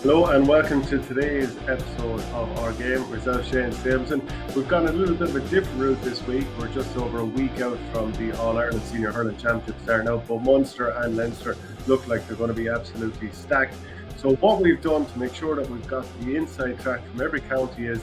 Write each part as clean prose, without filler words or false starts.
Hello and welcome to today's episode of OurGame. Myself, Shane Stevenson. We've gone a little bit of a different route this week. We're just over a week out from the All-Ireland Senior Hurling Championships starting out, but Munster and Leinster look like they're going to be absolutely stacked. So what we've done to make sure that we've got the inside track from every county is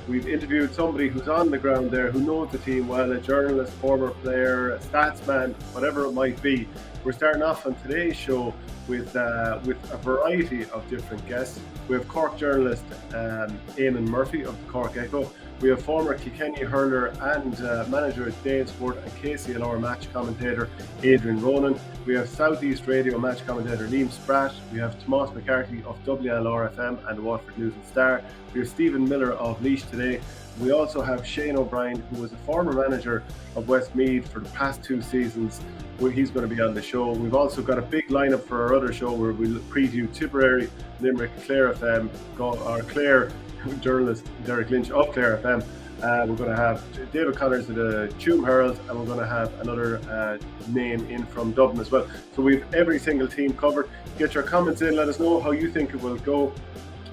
we've interviewed somebody who's on the ground there, who knows the team well, a journalist, former player, a statsman, whatever it might be. We're starting off on today's show with a variety of different guests. We have Cork journalist Eamon Murphy of the Cork Echo. We have former Kilkenny hurler and manager at Danesford and KCLR match commentator Adrian Ronan. We have Southeast Radio match commentator Liam Spratt. We have Tomás MacCarthy of WLR FM and the Waterford News and Star. We have Stephen Miller of Laois Today. We also have Shane O'Brien, who was a former manager of Westmeath for the past 2 seasons. He's going to be on the show. We've also got a big lineup for our other show where we'll preview Tipperary, Limerick, Clare FM, our Clare journalist Derek Lynch of Clare FM. We're going to have David Connors of the Tuam Herald, and we're going to have another name in from Dublin as well. So we've every single team covered. Get your comments in. Let us know how you think it will go.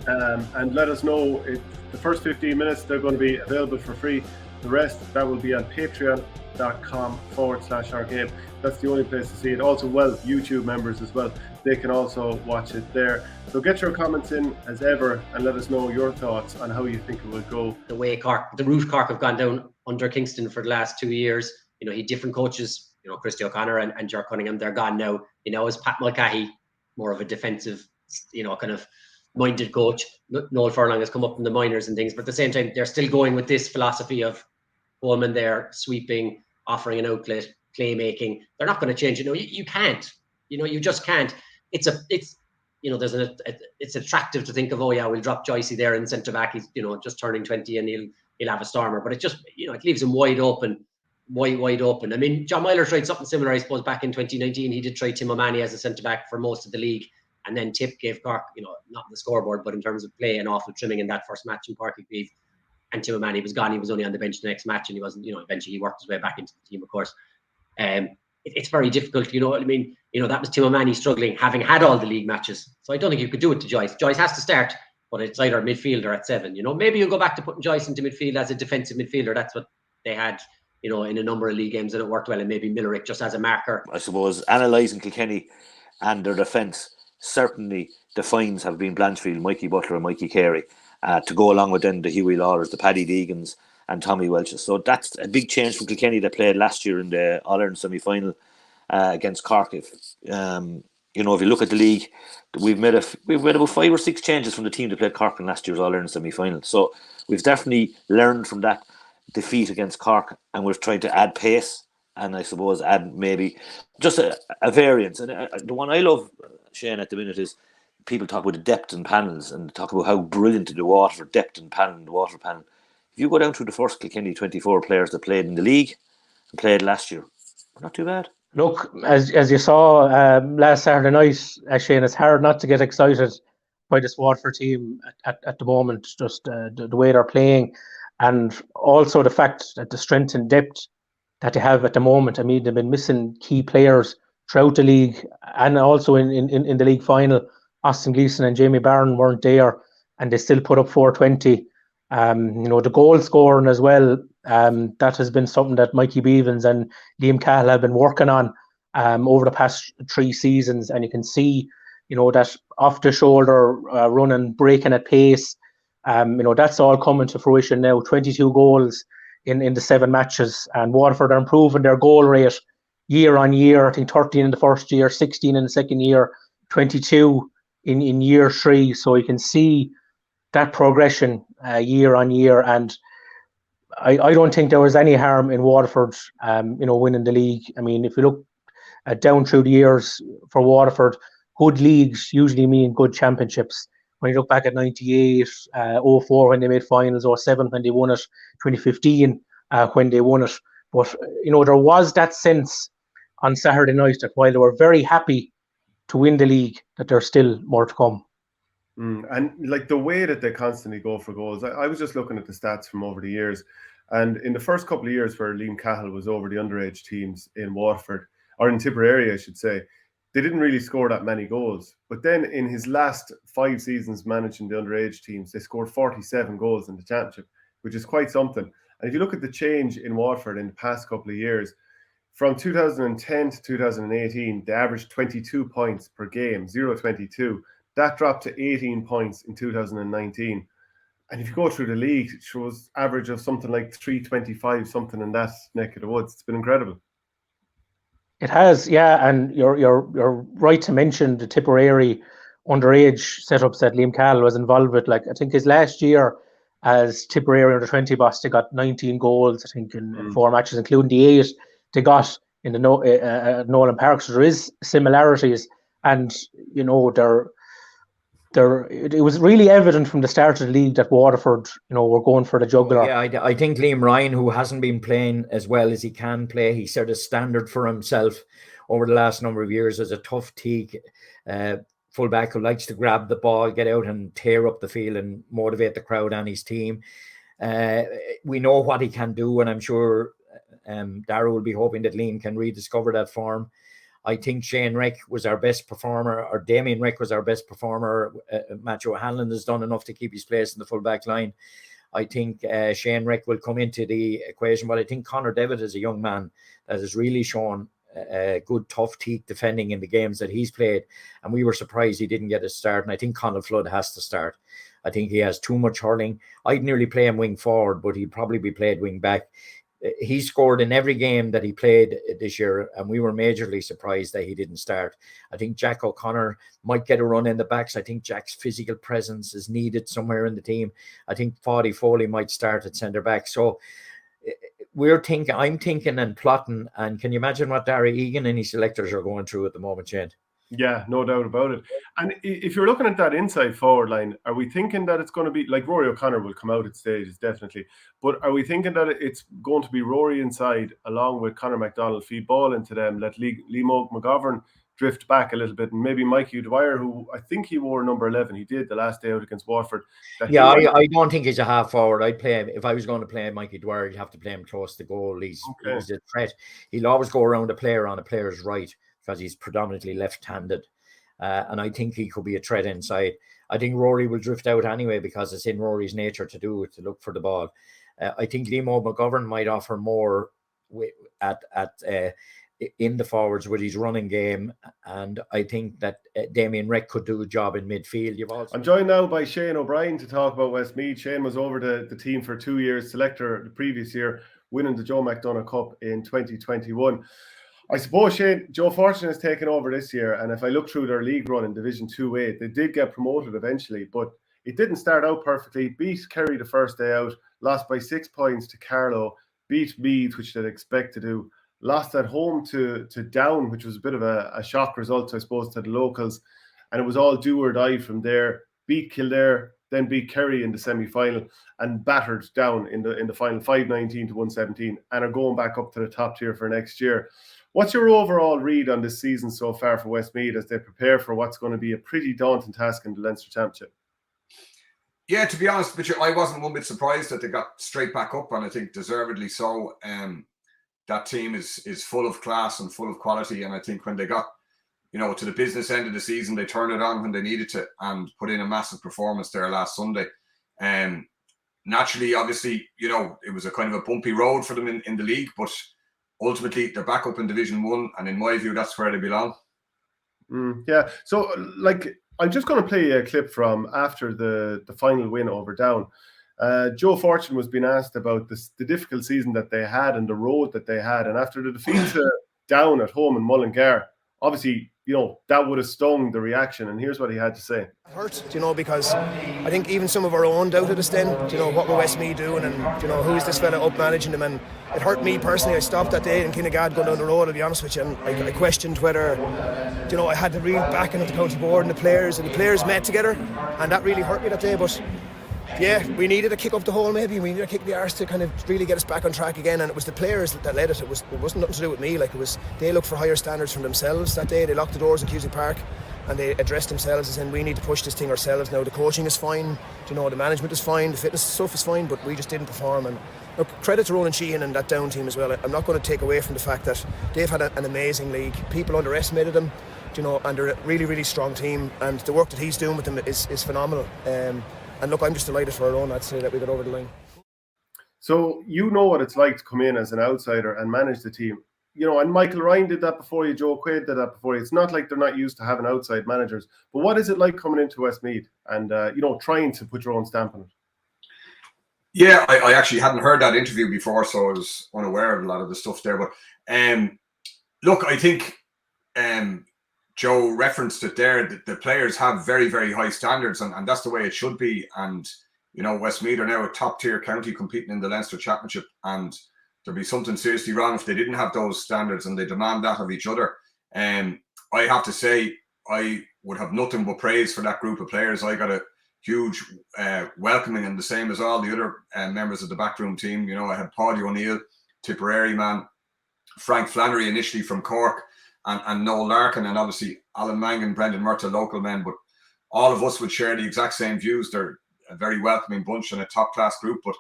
And let us know if the first 15 minutes they're going to be available for free. The rest, that will be on patreon.com/OurGame. That's the only place to see it. Also, YouTube members as well, they can also watch it there. So get your comments in as ever and let us know your thoughts on how you think it will go. The way the route Cork have gone down under Kingston for the last 2 years, he had different coaches, Christy O'Connor and Ger Cunningham, they're gone now. Is Pat Mulcahy more of a defensive, kind of minded coach. Noel Furlong has come up in the minors and things, but at the same time, they're still going with this philosophy of Coleman there, sweeping, offering an outlet, playmaking. They're not going to change it. You can't. You just can't. It's attractive to think of, we'll drop Joycey there in centre back. He's just turning 20 and he'll have a stormer, but it just it leaves him wide open. I mean, John Myler tried something similar, I suppose, back in 2019. He did try Tim O'Mahony as a centre back for most of the league. And then Tip gave Cork, not the scoreboard, but in terms of play, an awful trimming in that first match in Páirc Uí Chaoimh. And Tim O'Mahony was gone. He was only on the bench the next match, and he wasn't, eventually he worked his way back into the team, of course. It's very difficult, what I mean? That was Tim O'Mahony struggling, having had all the league matches. So I don't think you could do it to Joyce. Joyce has to start, but it's either midfielder at 7. Maybe you'll go back to putting Joyce into midfield as a defensive midfielder. That's what they had, in a number of league games, and it worked well. And maybe Millerick just as a marker. I suppose analysing Kilkenny and their defence, certainly the fines have been Blanchfield, Mikey Butler and Mikey Carey, to go along with then the Huey Lawlers, the Paddy Deegans and Tommy Welches. So that's a big change from Kilkenny that played last year in the All-Ireland semi-final against Cork. If you look at the league, we've made about 5 or 6 changes from the team that played Cork in last year's All-Ireland semi-final. So we've definitely learned from that defeat against Cork, and we've tried to add pace and I suppose add maybe just a variance. And the one I love, Shane, at the minute is people talk about the depth in panels and talk about how brilliant the Waterford depth in panel and the Waterford panel. If you go down through the first Kilkenny 24 players that played in the league and played last year, not too bad. Look, as you saw last Saturday night, Shane, it's hard not to get excited by this Waterford team at the moment, just the way they're playing, and also the fact that the strength and depth that they have at the moment. I mean, they've been missing key players throughout the league and also in the league final. Austin Gleeson and Jamie Barron weren't there, and they still put up 420. The goal scoring as well, that has been something that Mikey Beavens and Liam Cahill have been working on over the past 3 seasons, and you can see that off the shoulder running, breaking at pace, that's all coming to fruition now. 22 goals in the 7 matches, and Waterford are improving their goal rate year on year. I think 13 in the first year, 16 in the second year, 22 in year 3. So you can see that progression year on year, and I don't think there was any harm in Waterford winning the league. I mean, if you look down through the years for Waterford, good leagues usually mean good championships. When you look back at 98, 04 when they made finals, 07 when they won it, 2015 when they won it. But, there was that sense on Saturday night that while they were very happy to win the league, that there's still more to come. And like the way that they constantly go for goals, I was just looking at the stats from over the years, and in the first couple of years where Liam Cahill was over the underage teams in Waterford, or in Tipperary, I should say, they didn't really score that many goals. But then in his last 5 seasons managing the underage teams, they scored 47 goals in the championship, which is quite something. And if you look at the change in Waterford in the past couple of years, from 2010 to 2018, they averaged 22 points per game, 0-22. That dropped to 18 points in 2019. And if you go through the league, it shows average of something like 325, something in that neck of the woods. It's been incredible. It has, yeah, and you're right to mention the Tipperary underage setups that Liam Cahill was involved with. Like, I think his last year as Tipperary under 20 boss, they got 19 goals, I think, in 4 matches, including the 8 they got in the Nolan Park. So there is similarities, and you know, it was really evident from the start of the league that Waterford, you know, were going for the jugular. Yeah, I think Liam Ryan, who hasn't been playing as well as he can play, he set a standard for himself over the last number of years as a tough teak fullback who likes to grab the ball, get out and tear up the field and motivate the crowd and his team. We know what he can do, and I'm sure Darragh will be hoping that Liam can rediscover that form. I think Shane Reck was our best performer, or Damien Reck was our best performer. Matthew O'Hanlon has done enough to keep his place in the full-back line. I think Shane Reck will come into the equation, but I think Conor Devitt is a young man that has really shown good, tough teak defending in the games that he's played, and we were surprised he didn't get a start, and I think Conor Flood has to start. I think he has too much hurling. I'd nearly play him wing forward, but he'd probably be played wing back. He scored in every game that he played this year, and we were majorly surprised that he didn't start. I think Jack O'Connor might get a run in the backs. I think Jack's physical presence is needed somewhere in the team. I think Foddy Foley might start at centre back. So I'm thinking and plotting. And can you imagine what Darragh Egan and his selectors are going through at the moment, Shane? Yeah, no doubt about it. And if you're looking at that inside forward line, are we thinking that it's going to be like Rory O'Connor will come out at stages, definitely. But are we thinking that it's going to be Rory inside along with Conor McDonald, feed ball into them, let Liam McGovern drift back a little bit, and maybe Mikey Dwyer, who I think he wore number 11. He did the last day out against Watford. I don't think he's a half forward. I'd play him if I was going to play Mikey Dwyer. You'd have to play him close to goal. He's a threat. He'll always go around a player on a player's right, because he's predominantly left-handed. And I think he could be a threat inside. I think Rory will drift out anyway, because it's in Rory's nature to do it, to look for the ball. I think Liam McGovern might offer more in the forwards with his running game, and I think that Damien Reck could do a job in midfield. I'm joined now by Shane O'Brien to talk about Westmeath. Shane was over the team for 2 years, selector the previous year, winning the Joe McDonagh Cup in 2021. I suppose, Shane, Joe Fortune has taken over this year, and if I look through their league run in Division 2A, they did get promoted eventually, but it didn't start out perfectly. Beat Kerry the first day out, lost by 6 points to Carlow, beat Meath, which they'd expect to do, lost at home to Down, which was a bit of a shock result, I suppose, to the locals, and it was all do or die from there. Beat Kildare, then beat Kerry in the semi-final, and battered Down in the final, 5-19 to 117, and are going back up to the top tier for next year. What's your overall read on this season so far for Westmeath as they prepare for what's going to be a pretty daunting task in the Leinster Championship? Yeah, to be honest with you, I wasn't one bit surprised that they got straight back up, and I think deservedly so. That team is full of class and full of quality, and I think when they got, to the business end of the season, they turned it on when they needed to and put in a massive performance there last Sunday. Naturally, obviously, it was a kind of a bumpy road for them in the league, but ultimately they're back up in Division 1, and in my view, that's where they belong. Yeah. So, I'm just going to play a clip from after the final win over Down. Joe Fortune was being asked about the difficult season that they had and the road that they had, and after the defeat to Down at home in Mullingar, obviously, that would have stung the reaction, and here's what he had to say. It hurt, because I think even some of our own doubted us then, what were Westmeath doing, and, who's this fella up managing them, and it hurt me personally. I stopped that day in Kinnegad going down the road, I'll be honest with you, and I questioned whether, I had the real backing of the county board and the players met together, and that really hurt me that day, but yeah, we needed a kick up the hole maybe. We needed a kick the arse to kind of really get us back on track again, and it was the players that led it. It wasn't nothing to do with me. They looked for higher standards from themselves that day. They locked the doors in Cusack Park and they addressed themselves as in, we need to push this thing ourselves now. The coaching is fine, the management is fine, the fitness stuff is fine, but we just didn't perform. And look, credit to Ronan Sheehan and that Down team as well. I'm not going to take away from the fact that they've had an amazing league. People underestimated them. you know, and they're a really, really strong team, and the work that he's doing with them is phenomenal. And look, I'm just delighted for our own, I'd say, that we got over the line. So you know what it's like to come in as an outsider and manage the team. You know, and Michael Ryan did that before you, Joe Quaid did that before you. It's not like they're not used to having outside managers. But what is it like coming into Westmeath and, you know, trying to put your own stamp on it? Yeah, I actually hadn't heard that interview before, so I was unaware of a lot of the stuff there. But look, I think Joe referenced it there, that the players have very, very high standards, and that's the way it should be. And, you know, Westmeath are now a top-tier county competing in the Leinster Championship, and there'd be something seriously wrong if they didn't have those standards, and they demand that of each other. I have to say, I would have nothing but praise for that group of players. I got a huge welcoming, and the same as all the other members of the backroom team. You know, I had Paudie O'Neill, Tipperary man, Frank Flannery initially from Cork, and Noel Larkin, and obviously Alan Mangan, Brendan Murtagh, local men. But all of us would share the exact same views. They're a very welcoming bunch and a top-class group, but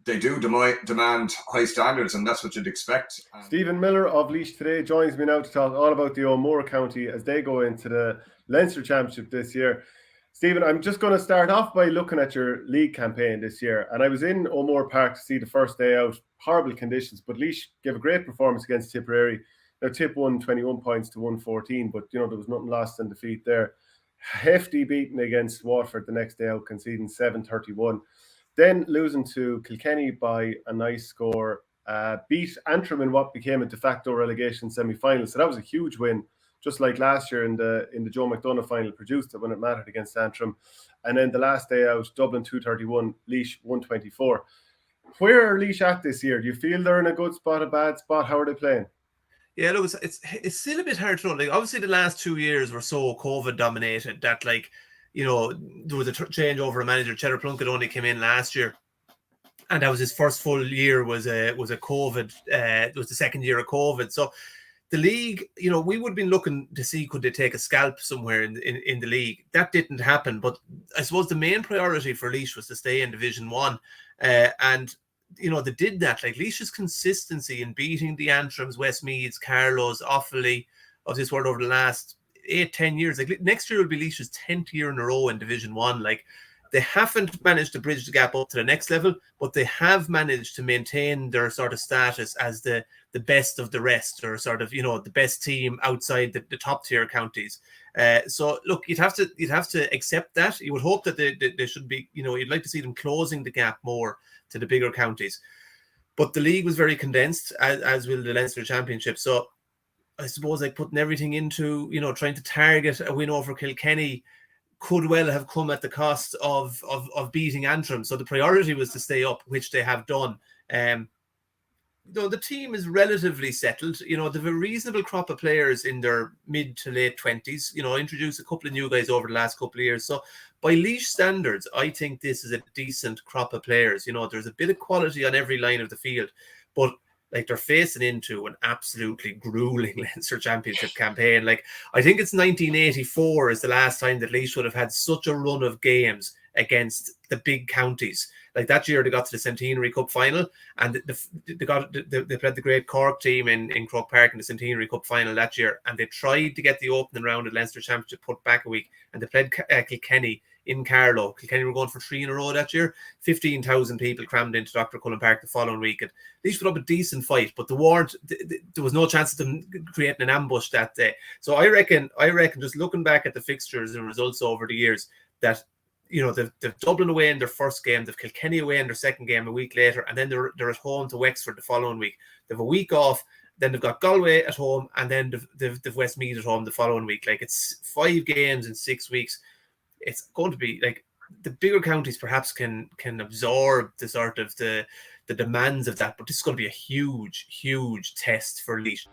they do demand high standards, and that's what you'd expect. Stephen Miller of Laois Today joins me now to talk all about the O'Moore County as they go into the Leinster Championship this year. Stephen, I'm just going to start off by looking at your league campaign this year. And I was in O'Moore Park to see the first day out. Horrible conditions, but Laois gave a great performance against Tipperary. Now, Tip won 21 points to 114, but, you know, there was nothing lost in defeat there. Hefty beating against Waterford the next day out, conceding 7-31. Then losing to Kilkenny by a nice score. Beat Antrim in what became a de facto relegation semi-final. So that was a huge win, just like last year in the Joe McDonagh final, produced it when it mattered against Antrim. And then the last day out, Dublin 231, Laois 124. Where are Laois at this year? Do you feel they're in a good spot, a bad spot? How are they playing? Yeah, look, it's still a bit hard to know. Like, obviously, the last 2 years were so COVID dominated that, like, you know, there was a change over a manager. Cheddar Plunkett only came in last year, and that was his first full year. Was a COVID. It was the second year of COVID. So the league, you know, we would have been looking to see could they take a scalp somewhere in the league. That didn't happen. But I suppose the main priority for Laois was to stay in Division 1, and you know, they did that. Like, Laois's consistency in beating the Antrims, Westmeaths, Carlows, Offaly of this world over the last 8-10 years. Like, next year will be Laois's 10th year in a row in Division 1. Like, they haven't managed to bridge the gap up to the next level, but they have managed to maintain their sort of status as the best of the rest, or sort of, you know, the best team outside the top tier counties. So look, you'd have to accept that. You would hope that they should be, you know, you'd like to see them closing the gap more to the bigger counties. But the league was very condensed, as will the Leinster Championship. So I suppose, like, putting everything into, you know, trying to target a win over Kilkenny could well have come at the cost of beating Antrim. So the priority was to stay up, which they have done. Though the team is relatively settled, you know, they have a reasonable crop of players in their mid to late 20s. You know, introduced a couple of new guys over the last couple of years. So by Laois standards, I think this is a decent crop of players. You know, there's a bit of quality on every line of the field, but like, they're facing into an absolutely grueling Leinster Championship campaign. Like, I think it's 1984 is the last time that Laois would have had such a run of games against the big counties. Like, that year they got to the Centenary Cup final, and they played the great Cork team in Croke Park in the Centenary Cup final that year, and they tried to get the opening round of Leinster Championship put back a week, and they played Kilkenny in Carlow. Kilkenny were going for 3 in a row that year. 15,000 people crammed into Dr. Cullen Park the following week. And Laois put up a decent fight, but there was no chance of them creating an ambush that day. So I reckon just looking back at the fixtures and results over the years, that, you know, they've Dublin away in their first game, they've Kilkenny away in their second game a week later, and then they're at home to Wexford the following week. They've a week off, then they've got Galway at home, and then they've Westmeath at home the following week. Like, it's 5 games in 6 weeks. It's going to be, like, the bigger counties perhaps can absorb the sort of the demands of that, but this is going to be a huge test for Laois.